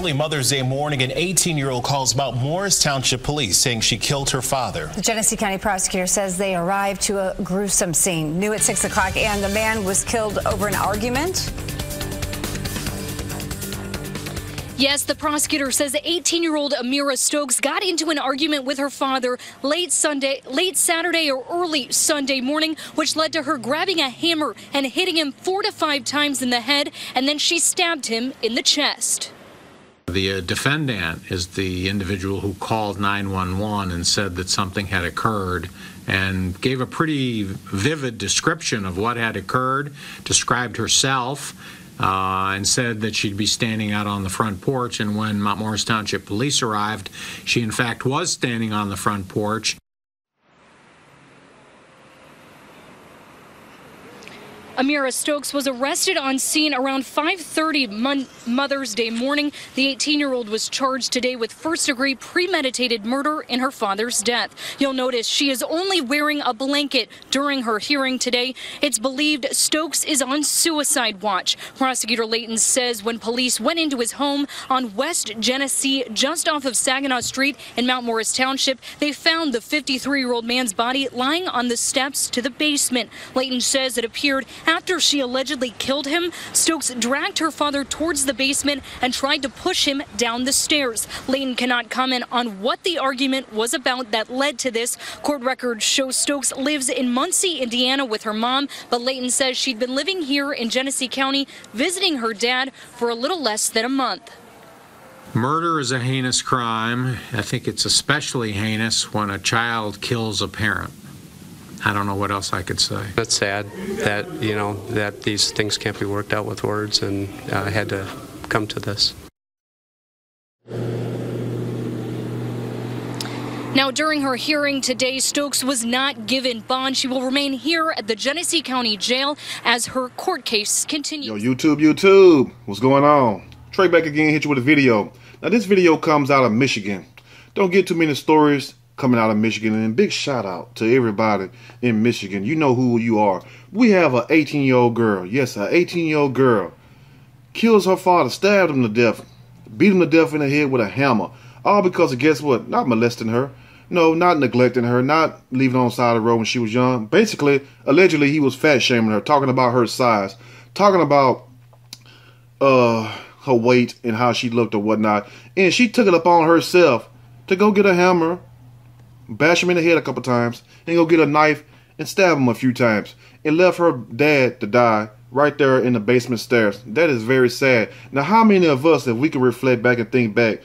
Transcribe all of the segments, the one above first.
early Mother's Day morning, an 18-year-old calls Mount Morris Township Police saying she killed her father. The Genesee County prosecutor says they arrived to a gruesome scene. New at 6 o'clock, and the man was killed over an argument. Yes, the prosecutor says 18-year-old Amira Stokes got into an argument with her father late Saturday or early Sunday morning, which led to her grabbing a hammer and hitting him 4 to 5 times in the head, and then she stabbed him in the chest. The defendant is the individual who called 911 and said that something had occurred and gave a pretty vivid description of what had occurred, described herself, and said that she'd be standing out on the front porch. And when Mount Morris Township Police arrived, she in fact was standing on the front porch. Amira Stokes was arrested on scene around 5:30 Mother's Day morning. The 18-year-old was charged today with first-degree premeditated murder in her father's death. You'll notice she is only wearing a blanket during her hearing today. It's believed Stokes is on suicide watch. Prosecutor Layton says when police went into his home on West Genesee, just off of Saginaw Street in Mount Morris Township, they found the 53-year-old man's body lying on the steps to the basement. Layton says it appeared after she allegedly killed him, Stokes dragged her father towards the basement and tried to push him down the stairs. Layton cannot comment on what the argument was about that led to this. Court records show Stokes lives in Muncie, Indiana with her mom, but Layton says she'd been living here in Genesee County visiting her dad for a little less than a month. Murder is a heinous crime. I think it's especially heinous when a child kills a parent. I don't know what else I could say. It's sad that, that these things can't be worked out with words, and I had to come to this. Now, during her hearing today, Stokes was not given bond. She will remain here at the Genesee County Jail as her court case continues. Yo, YouTube, what's going on? Trey back again, hit you with a video. Now, this video comes out of Michigan. Don't get too many stories coming out of Michigan, and big shout out to everybody in Michigan. You know who you are. We have an 18-year-old girl. Yes, an 18-year-old girl kills her father, stabbed him to death, beat him to death in the head with a hammer. All because of, guess what? Not molesting her. No, not neglecting her, not leaving her on the side of the road when she was young. Basically, allegedly, he was fat shaming her, talking about her size, talking about her weight and how she looked or whatnot. And she took it upon herself to go get a hammer, bash him in the head a couple times, and go get a knife and stab him a few times, and left her dad to die right there in the basement stairs. That is very sad. Now, how many of us, if we can reflect back and think back,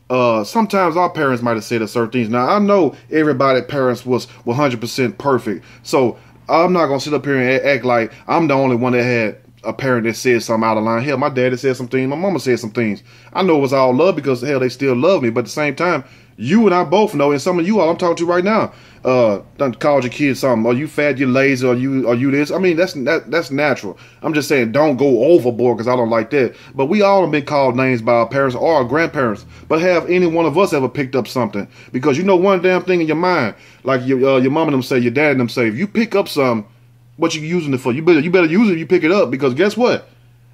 sometimes our parents might have said a certain things. Now, I know everybody's parents was 100% perfect, so I'm not going to sit up here and act like I'm the only one that had a parent that said something out of line. Hell, my daddy said some things, my mama said some things. I know it was all love because, hell, they still love me, but at the same time, you and I both know, and some of you all I'm talking to right now, done called your kids something, or you fat, you lazy, or you this. I mean, that's natural. I'm just saying, don't go overboard, because I don't like that. But we all have been called names by our parents or our grandparents. But have any one of us ever picked up something? Because you know one damn thing in your mind, like your mom and them say, your dad and them say, if you pick up something, what you using it for? You better use it if you pick it up, because guess what?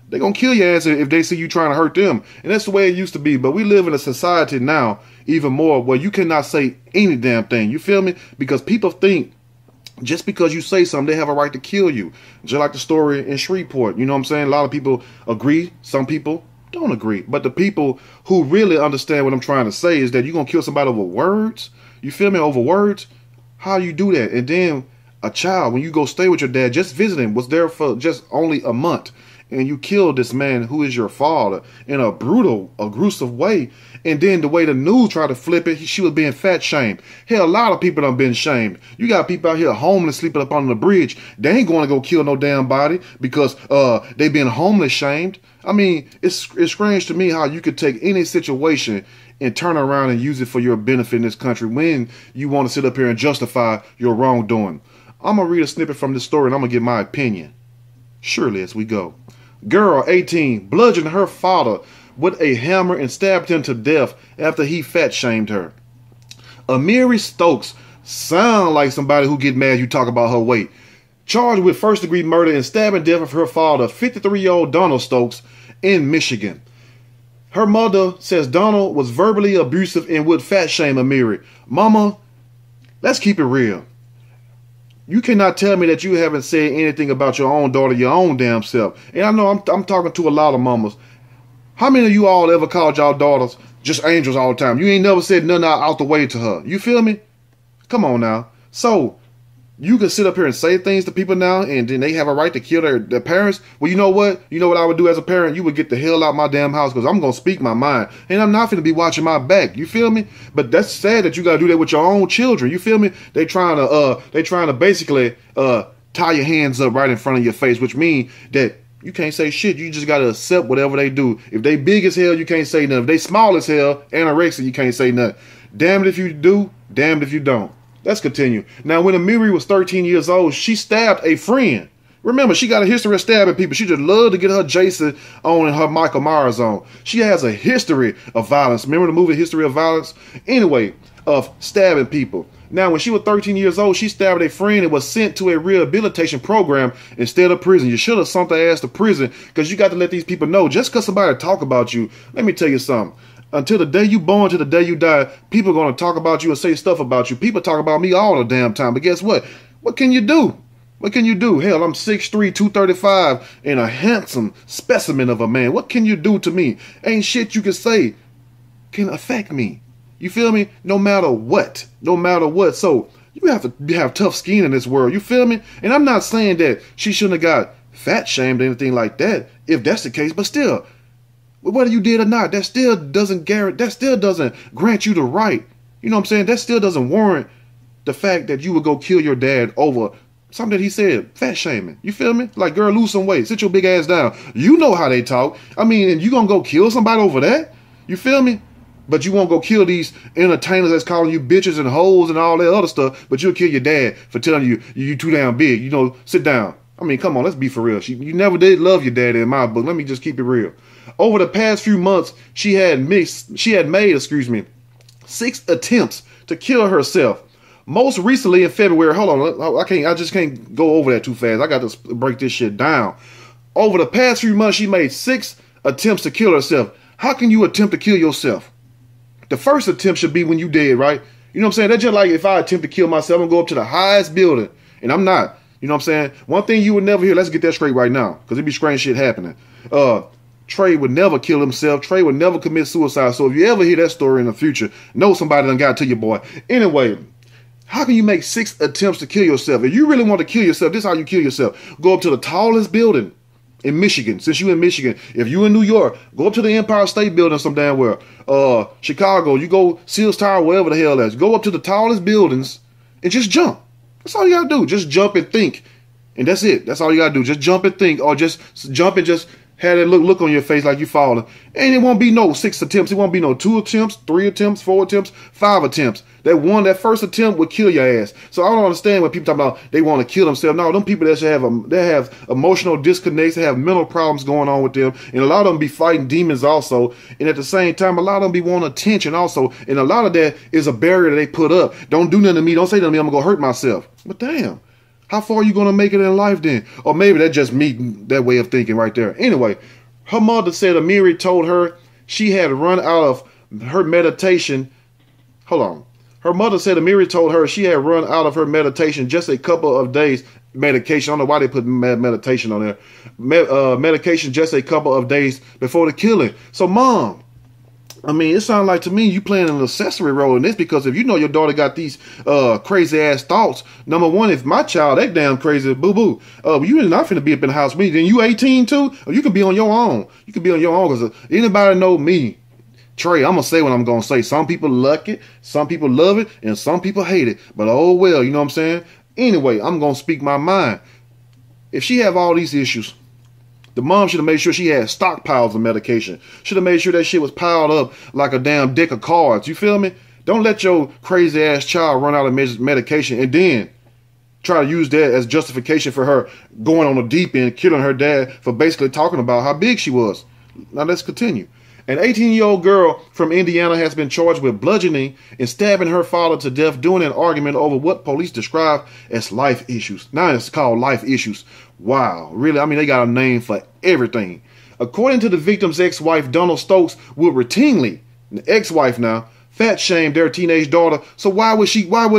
They're going to kill your ass if they see you trying to hurt them. And that's the way it used to be. But we live in a society now, even more, where you cannot say any damn thing. You feel me? Because people think just because you say something, they have a right to kill you. Just like the story in Shreveport. You know what I'm saying? A lot of people agree. Some people don't agree. But the people who really understand what I'm trying to say is that you're going to kill somebody over words. You feel me? Over words? How do you do that? And then a child, when you go stay with your dad, just visiting, was there for just only a month, and you killed this man who is your father in a brutal, gruesome way. And then the way the news tried to flip it, she was being fat shamed. Hell, a lot of people done been shamed. You got people out here homeless, sleeping up on the bridge. They ain't going to go kill no damn body because they been homeless shamed. I mean, it's strange to me how you could take any situation and turn around and use it for your benefit in this country when you want to sit up here and justify your wrongdoing. I'm going to read a snippet from this story, and I'm going to give my opinion. Surely, as we go. Girl, 18, bludgeoned her father with a hammer and stabbed him to death after he fat shamed her. Amira Stokes sound like somebody who get mad you talk about her weight. Charged with first-degree murder and stabbing death of her father, 53-year-old Donald Stokes, in Michigan. Her mother says Donald was verbally abusive and would fat shame Amiri. Mama, let's keep it real. You cannot tell me that you haven't said anything about your own daughter, your own damn self. And I know I'm talking to a lot of mamas. How many of you all ever called y'all daughters just angels all the time? You ain't never said nothing out the way to her. You feel me? Come on now. So, you can sit up here and say things to people now, and then they have a right to kill their parents. Well, you know what? You know what I would do as a parent? You would get the hell out my damn house, because I'm going to speak my mind. And I'm not going to be watching my back. You feel me? But that's sad that you got to do that with your own children. You feel me? They trying to basically tie your hands up right in front of your face, which means that you can't say shit. You just got to accept whatever they do. If they big as hell, you can't say nothing. If they small as hell, anorexic, you can't say nothing. Damn it if you do, damn it if you don't. Let's continue. Now, when Amiri was 13 years old, she stabbed a friend. Remember, she got a history of stabbing people. She just loved to get her Jason on and her Michael Myers on. She has a history of violence. Remember the movie History of Violence? Anyway, of stabbing people. Now, when she was 13 years old, she stabbed a friend and was sent to a rehabilitation program instead of prison. You should have sent her ass to prison, because you got to let these people know, just because somebody talk about you, let me tell you something. Until the day you born, to the day you die, people are going to talk about you and say stuff about you. People talk about me all the damn time. But guess what? What can you do? What can you do? Hell, I'm 6'3", 235, and a handsome specimen of a man. What can you do to me? Ain't shit you can say can affect me. You feel me? No matter what. No matter what. So, you have to have tough skin in this world. You feel me? And I'm not saying that she shouldn't have got fat shamed or anything like that, if that's the case. But still, whether you did or not, that still doesn't grant you the right. You know what I'm saying? That still doesn't warrant the fact that you would go kill your dad over something that he said, fat shaming. You feel me? Like, girl, lose some weight. Sit your big ass down. You know how they talk. I mean, and you gonna go kill somebody over that? You feel me? But you won't go kill these entertainers that's calling you bitches and hoes and all that other stuff, but you'll kill your dad for telling you too damn big. You know, sit down. I mean, come on, let's be for real. You never did love your daddy in my book. Let me just keep it real. Over the past few months, she had made 6 attempts to kill herself. Most recently in February, hold on, I just can't go over that too fast. I got to break this shit down. Over the past few months, she made 6 attempts to kill herself. How can you attempt to kill yourself? The first attempt should be when you dead, right? You know what I'm saying? That's just like if I attempt to kill myself and go up to the highest building, and I'm not. You know what I'm saying? One thing you would never hear, let's get that straight right now, because it be strange shit happening. Trey would never kill himself. Trey would never commit suicide. So if you ever hear that story in the future, know somebody done got to you, boy. Anyway, how can you make 6 attempts to kill yourself? If you really want to kill yourself, this is how you kill yourself. Go up to the tallest building in Michigan. Since you in Michigan, if you in New York, go up to the Empire State Building some damn where. Chicago, you go Sears Tower, wherever the hell that's. Go up to the tallest buildings and just jump. That's all you gotta do. Just jump and think. And that's it. That's all you gotta do. Just jump and think, or just jump and just have that look on your face like you falling. And it won't be no 6 attempts. It won't be no 2 attempts, 3 attempts, 4 attempts, 5 attempts. That first attempt would kill your ass. So I don't understand when people talk about they want to kill themselves. No, them people that should have emotional disconnects, they have mental problems going on with them. And a lot of them be fighting demons also. And at the same time, a lot of them be wanting attention also. And a lot of that is a barrier that they put up. Don't do nothing to me. Don't say nothing to me. I'm going to go hurt myself. But damn. How far are you going to make it in life then? Or maybe that's just me, that way of thinking right there. Anyway, her mother said Amiri told her she had run out of her meditation. Hold on. Her mother said Amiri told her she had run out of her meditation just a couple of days. Medication. I don't know why they put meditation on there. Medication just a couple of days before the killing. So, Mom, I mean, it sounds like to me you playing an accessory role in this, because if you know your daughter got these crazy ass thoughts, number one, if my child that damn crazy, boo boo, you not finna be up in the house with me, then you 18 too, or you can be on your own. You can be on your own, because anybody know me, Trey, I'm gonna say what I'm gonna say. Some people like it, some people love it, and some people hate it. But oh well, you know what I'm saying? Anyway, I'm gonna speak my mind. If she have all these issues, the mom should have made sure she had stockpiles of medication. Should have made sure that shit was piled up like a damn deck of cards. You feel me? Don't let your crazy ass child run out of medication and then try to use that as justification for her going on the deep end, killing her dad for basically talking about how big she was. Now let's continue. An 18-year-old girl from Indiana has been charged with bludgeoning and stabbing her father to death during an argument over what police describe as life issues. Now it's called life issues. Wow, really? I mean, they got a name for everything. According to the victim's ex-wife, Donald Stokes would routinely, the ex-wife now, fat shame their teenage daughter. So why would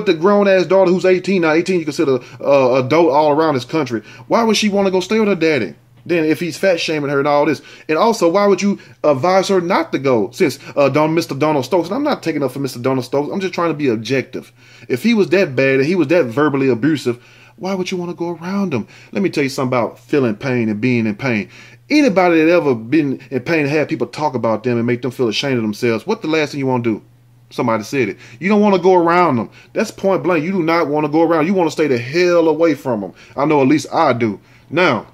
the grown-ass daughter who's 18, now 18 you consider adult all around this country, why would she want to go stay with her daddy? Then if he's fat shaming her and all this. And also, why would you advise her not to go since Mr. Donald Stokes? And I'm not taking up for Mr. Donald Stokes. I'm just trying to be objective. If he was that bad and he was that verbally abusive, why would you want to go around him? Let me tell you something about feeling pain and being in pain. Anybody that ever been in pain and had people talk about them and make them feel ashamed of themselves, what the last thing you want to do? Somebody said it. You don't want to go around them. That's point blank. You do not want to go around. You want to stay the hell away from them. I know at least I do. Now,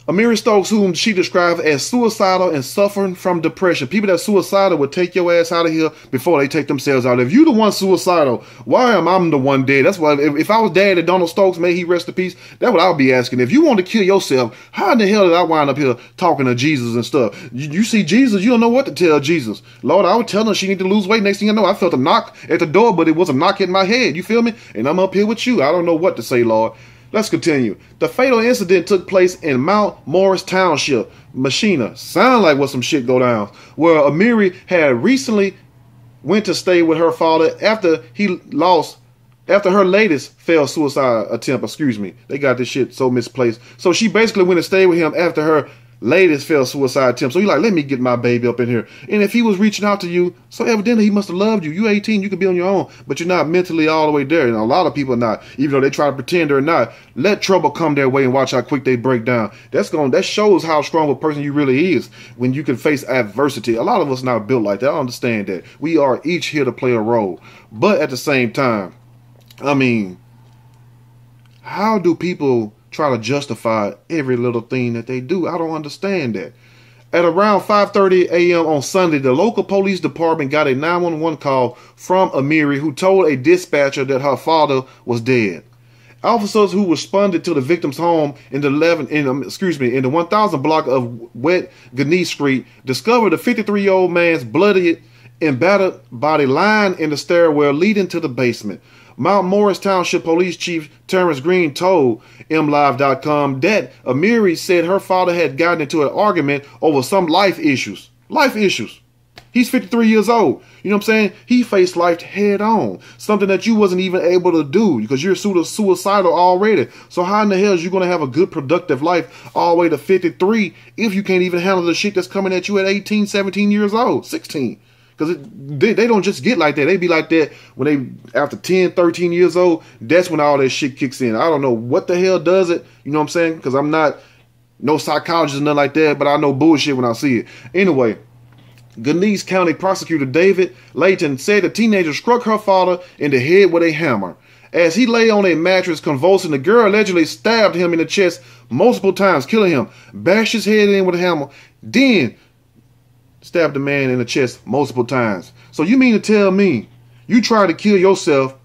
Amiri Stokes, whom she described as suicidal and suffering from depression. People that suicidal would take your ass out of here before they take themselves out. If you the one suicidal, why am I the one dead? That's why if I was dead at Donald Stokes, may he rest in peace, that's what I'll be asking. If you want to kill yourself, how in the hell did I wind up here talking to Jesus and stuff? You see Jesus, you don't know what to tell Jesus. Lord, I was telling her she need to lose weight. Next thing I know, I felt a knock at the door, but it was a knock in my head. You feel me? And I'm up here with you. I don't know what to say, Lord. Let's continue. The fatal incident took place in Mount Morris Township, Machina. Sound like what some shit go down. Where Amiri had recently went to stay with her father after her latest failed suicide attempt. Excuse me. They got this shit so misplaced. So she basically went to stay with him after her latest failed suicide attempt. So you're like, let me get my baby up in here. And if he was reaching out to you, so evidently he must have loved you. You 18, you can be on your own, but you're not mentally all the way there. And a lot of people are not, even though they try to pretend they're not. Let trouble come their way and watch how quick they break down. That shows how strong a person you really is when you can face adversity. A lot of us not built like that. I understand that. We are each here to play a role. But at the same time, I mean, how do people try to justify every little thing that they do? I don't understand that. At around 5:30 a.m. on Sunday, the local police department got a 911 call from Amiri, who told a dispatcher that her father was dead. Officers who responded to the victim's home in the 1000 block of West Ganesh Street discovered the 53-year-old man's bloody and battered body lying in the stairwell leading to the basement. Mount Morris Township Police Chief Terrence Green told MLive.com that Amiri said her father had gotten into an argument over some life issues. Life issues. He's 53 years old. You know what I'm saying? He faced life head on. Something that you wasn't even able to do because you're suicidal already. So how in the hell is you going to have a good productive life all the way to 53 if you can't even handle the shit that's coming at you at 18, 17 years old, 16? Because they don't just get like that. They be like that when they, after 10, 13 years old, that's when all that shit kicks in. I don't know what the hell does it. You know what I'm saying? Because I'm not no psychologist or nothing like that, but I know bullshit when I see it. Anyway, Ganesh County Prosecutor David Layton said the teenager struck her father in the head with a hammer. As he lay on a mattress convulsing, the girl allegedly stabbed him in the chest multiple times, killing him, bashed his head in with a hammer, then stabbed the man in the chest multiple times. So you mean to tell me you tried to kill yourself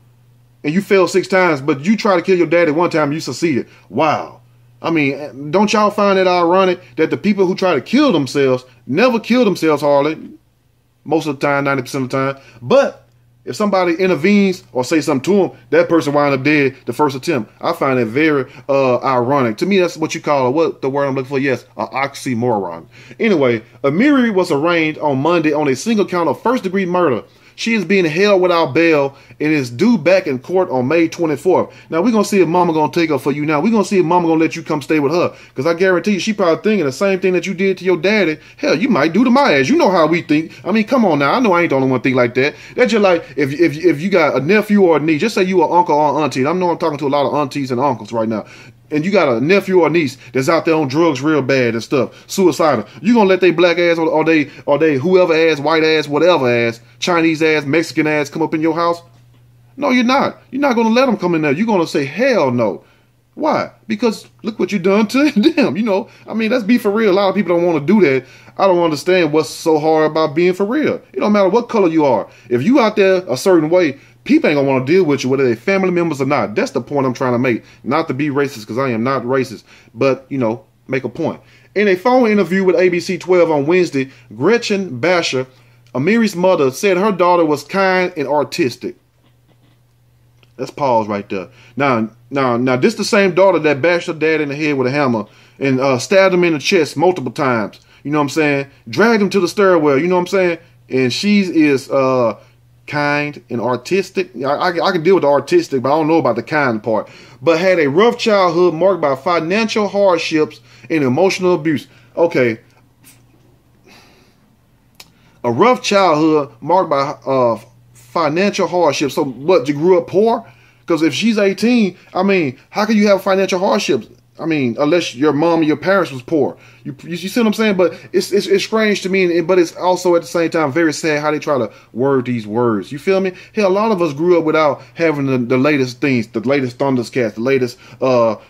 and you failed 6 times, but you tried to kill your daddy one time and you succeeded? Wow. I mean, don't y'all find it ironic that the people who try to kill themselves never kill themselves hardly, most of the time, 90% of the time. But if somebody intervenes or say something to them, that person wind up dead the first attempt. I find it very ironic. To me, that's what you call what the word I'm looking for. Yes, an oxymoron. Anyway, Amiri was arraigned on Monday on a single count of first-degree murder. She is being held without bail and is due back in court on May 24th. Now, we're going to see if mama going to take her for you now. We're going to see if mama going to let you come stay with her. Because I guarantee you, she probably thinking the same thing that you did to your daddy. Hell, you might do to my ass. You know how we think. I mean, come on now. I know I ain't the only one think like that. That's just like if you got a nephew or a niece. Just say you an uncle or auntie. I know I'm talking to a lot of aunties and uncles right now. And you got a nephew or niece that's out there on drugs real bad and stuff, suicidal. You gonna let they black ass or they whoever ass, white ass, whatever ass, Chinese ass, Mexican ass come up in your house? No, you're not. You're not gonna let them come in there. You're gonna say hell no. Why? Because look what you done to them. You know, I mean, let's be for real. A lot of people don't want to do that. I don't understand what's so hard about being for real. It don't matter what color you are. If you out there a certain way, people ain't gonna want to deal with you, whether they're family members or not. That's the point I'm trying to make. Not to be racist, because I am not racist, but, you know, make a point. In a phone interview with ABC 12 on Wednesday, Gretchen Basher, Amiri's mother, said her daughter was kind and artistic. Let's pause right there. Now, this the same daughter that bashed her dad in the head with a hammer and stabbed him in the chest multiple times. You know what I'm saying? Dragged him to the stairwell. You know what I'm saying? And she is kind and artistic. I can deal with the artistic, but I don't know about the kind part. But had a rough childhood marked by financial hardships and emotional abuse. Okay. A rough childhood marked by financial hardships. So what, you grew up poor? Because if she's 18, I mean, how can you have financial hardships? I mean, unless your mom and your parents was poor. You see what I'm saying? But it's strange to me, but it's also at the same time very sad how they try to word these words. You feel me? Hell, a lot of us grew up without having the latest things, the latest Thundercats, the latest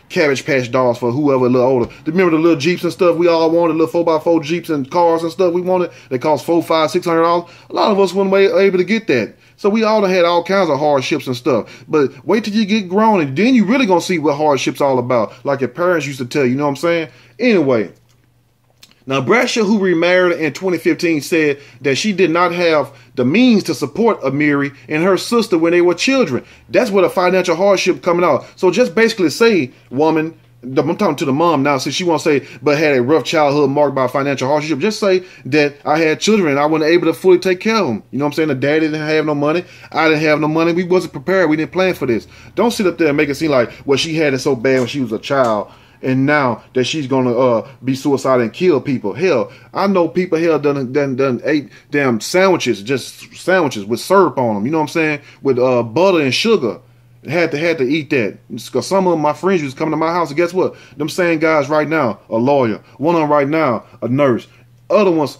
Cabbage Patch Dolls for whoever a little older. Remember the little Jeeps and stuff we all wanted, little 4x4 Jeeps and cars and stuff we wanted? They cost $400, $500, $600. A lot of us weren't able to get that. So we all had all kinds of hardships and stuff. But wait till you get grown, and then you really gonna see what hardships all about. Like your parents used to tell you know what I'm saying? Anyway. Now, Brasher, who remarried in 2015, said that she did not have the means to support Amiri and her sister when they were children. That's what a financial hardship coming out. So just basically say, woman, I'm talking to the mom now, since she won't say, but had a rough childhood marked by financial hardship. Just say that I had children and I wasn't able to fully take care of them. You know what I'm saying? The daddy didn't have no money. I didn't have no money. We wasn't prepared. We didn't plan for this. Don't sit up there and make it seem like, well, she had it so bad when she was a child, and now that she's gonna be suicidal and kill people. Hell, I know people done ate damn sandwiches, just sandwiches with syrup on them. You know what I'm saying? With butter and sugar. Had to eat that. Because some of my friends was coming to my house, and guess what? Them same guys right now, a lawyer. One of them right now, a nurse. Other ones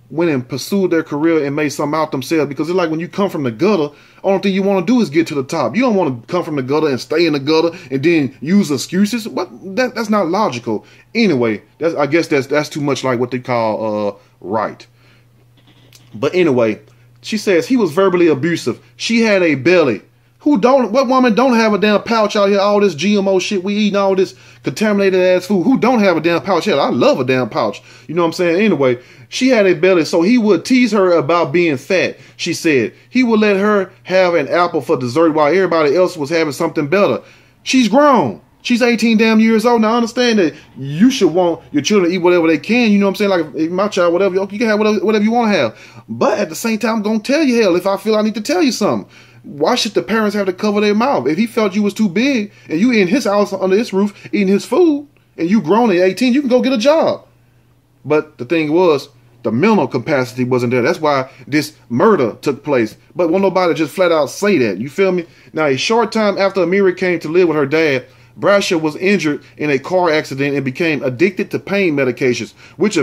went and pursued their career and made something out themselves, because it's like when you come from the gutter, only thing you want to do is get to the top. You don't want to come from the gutter and stay in the gutter and then use excuses. What? That's not logical. Anyway, I guess that's too much like what they call right. But anyway, she says he was verbally abusive. She had a belly. What woman don't have a damn pouch out here? All this GMO shit we eating, all this contaminated ass food. Who don't have a damn pouch? Hell, I love a damn pouch. You know what I'm saying? Anyway, she had a belly, so he would tease her about being fat. She said he would let her have an apple for dessert while everybody else was having something better. She's grown. She's 18 damn years old. Now, I understand that you should want your children to eat whatever they can. You know what I'm saying? Like, if my child, whatever, you can have whatever you want to have. But at the same time, I'm going to tell you, hell, if I feel I need to tell you something. Why should the parents have to cover their mouth? If he felt you was too big and you in his house under his roof eating his food and you grown at 18, you can go get a job. But the thing was, the mental capacity wasn't there. That's why this murder took place. But won't nobody just flat out say that. You feel me? Now, a short time after Amiri came to live with her dad, Brasher was injured in a car accident and became addicted to pain medications, which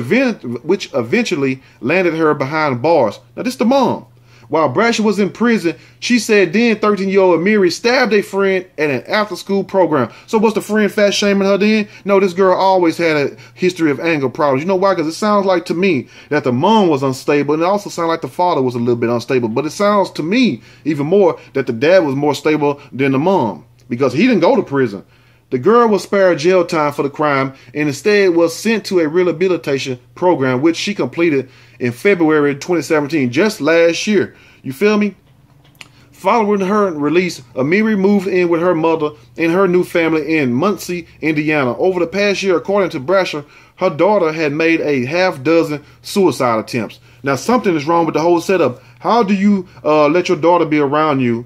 eventually landed her behind bars. Now, this is the mom. While Brasher was in prison, she said then 13-year-old Amiri stabbed a friend at an after-school program. So was the friend fat shaming her then? No, this girl always had a history of anger problems. You know why? Because it sounds like to me that the mom was unstable, and it also sounds like the father was a little bit unstable. But it sounds to me even more that the dad was more stable than the mom, because he didn't go to prison. The girl was spared jail time for the crime and instead was sent to a rehabilitation program, which she completed in February 2017, just last year. You feel me? Following her release, Amiri moved in with her mother and her new family in Muncie, Indiana. Over the past year, according to Brasher, her daughter had made a half-dozen suicide attempts. Now, something is wrong with the whole setup. How do you let your daughter be around you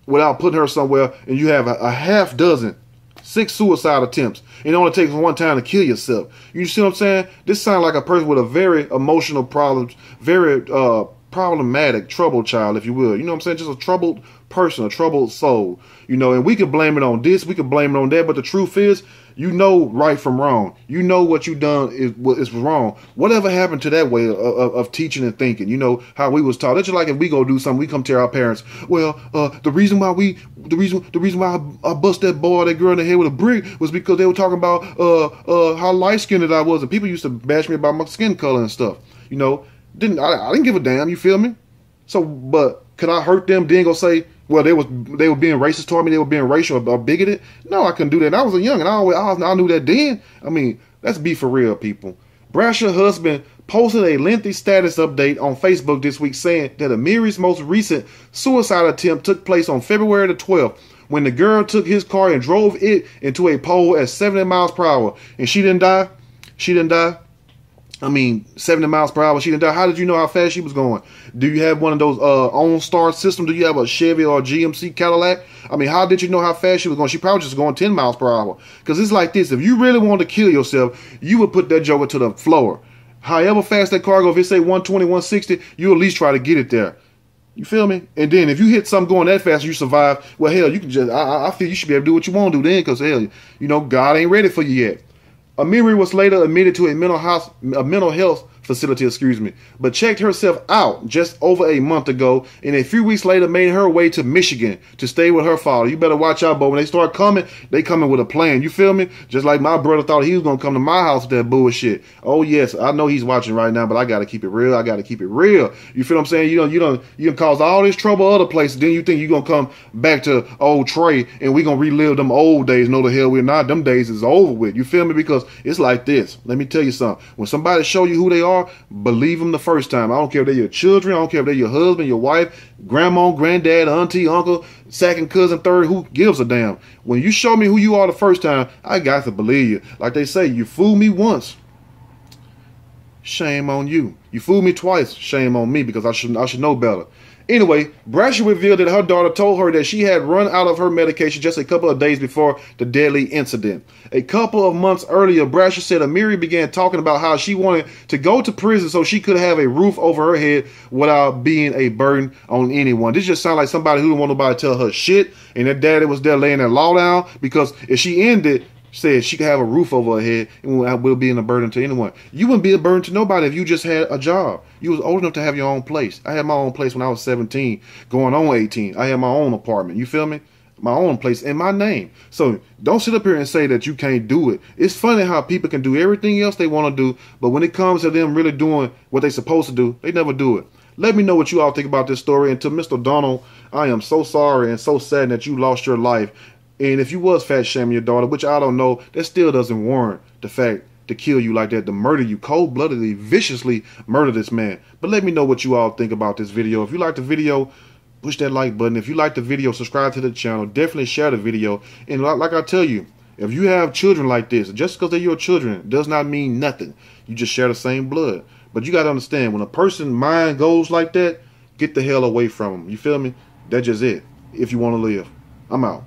without putting her somewhere and you have a half-dozen 6 suicide attempts? It only takes one time to kill yourself. You see what I'm saying? This sounds like a person with a very emotional problems, very problematic, troubled child, if you will. You know what I'm saying? Just a troubled person, a troubled soul. You know, and we can blame it on this, we can blame it on that, but the truth is, you know right from wrong. You know what you done is wrong. Whatever happened to that way of teaching and thinking? You know how we was taught. It's just like if we go do something, we come tell our parents, well, the reason why I bust that boy or that girl in the head with a brick was because they were talking about how light skinned I was, and people used to bash me about my skin color and stuff. You know, I didn't give a damn. You feel me? So, but could I hurt them? Then go say, well, they were being racist toward me. They were being racial or bigoted. No, I couldn't do that. And I was young, and I knew that then. I mean, let's be for real, people. Brasher's husband posted a lengthy status update on Facebook this week saying that Amiri's most recent suicide attempt took place on February the 12th when the girl took his car and drove it into a pole at 70 miles per hour and she didn't die? She didn't die? I mean, 70 miles per hour, she didn't die. How did you know how fast she was going? Do you have one of those OnStar systems? Do you have a Chevy or a GMC Cadillac? I mean, how did you know how fast she was going? She probably just going 10 miles per hour. Because it's like this. If you really want to kill yourself, you would put that joker to the floor. However fast that car goes, if it say 120, 160, you at least try to get it there. You feel me? And then if you hit something going that fast and you survive, well, hell, you can just, I feel you should be able to do what you want to do then, because, hell, you know, God ain't ready for you yet. Amiri was later admitted to a mental health facility, but checked herself out just over a month ago, and a few weeks later made her way to Michigan to stay with her father. You better watch out, but when they start coming, they coming with a plan. You feel me? Just like my brother thought he was going to come to my house with that bullshit. Oh, yes, I know he's watching right now, but I got to keep it real. I got to keep it real. You feel what I'm saying? You can cause all this trouble other places, then you think you're going to come back to old Trey, and we're going to relive them old days. No, the hell we're not. Them days is over with. You feel me? Because it's like this. Let me tell you something. When somebody show you who they are, believe them the first time. I don't care if they're your children. I don't care if they're your husband, your wife, grandma, granddad, auntie, uncle, second cousin, third. Who gives a damn? When you show me who you are the first time, I got to believe you. Like they say, you fool me once, shame on you. You fool me twice, shame on me, because I should know better. Anyway, Brasher revealed that her daughter told her that she had run out of her medication just a couple of days before the deadly incident. A couple of months earlier, Brasher said Amiri began talking about how she wanted to go to prison so she could have a roof over her head without being a burden on anyone. This just sounds like somebody who didn't want nobody to tell her shit, and her daddy was there laying that law down, because if she ended, said she could have a roof over her head and will be a burden to anyone. You wouldn't be a burden to nobody if you just had a job. You was old enough to have your own place. I had my own place when I was 17, going on 18. I had my own apartment. You feel me? My own place in my name. So don't sit up here and say that you can't do it. It's funny how people can do everything else they want to do, but when it comes to them really doing what they're supposed to do, they never do it. Let me know what you all think about this story. And to Mr. Donald, I am so sorry and so sad that you lost your life. And if you was fat shaming your daughter, which I don't know, that still doesn't warrant the fact to kill you like that, to murder you, cold-bloodedly, viciously murder this man. But let me know what you all think about this video. If you like the video, push that like button. If you like the video, subscribe to the channel. Definitely share the video. And like I tell you, if you have children like this, just because they're your children does not mean nothing. You just share the same blood. But you got to understand, when a person's mind goes like that, get the hell away from them. You feel me? That's just it. If you want to live. I'm out.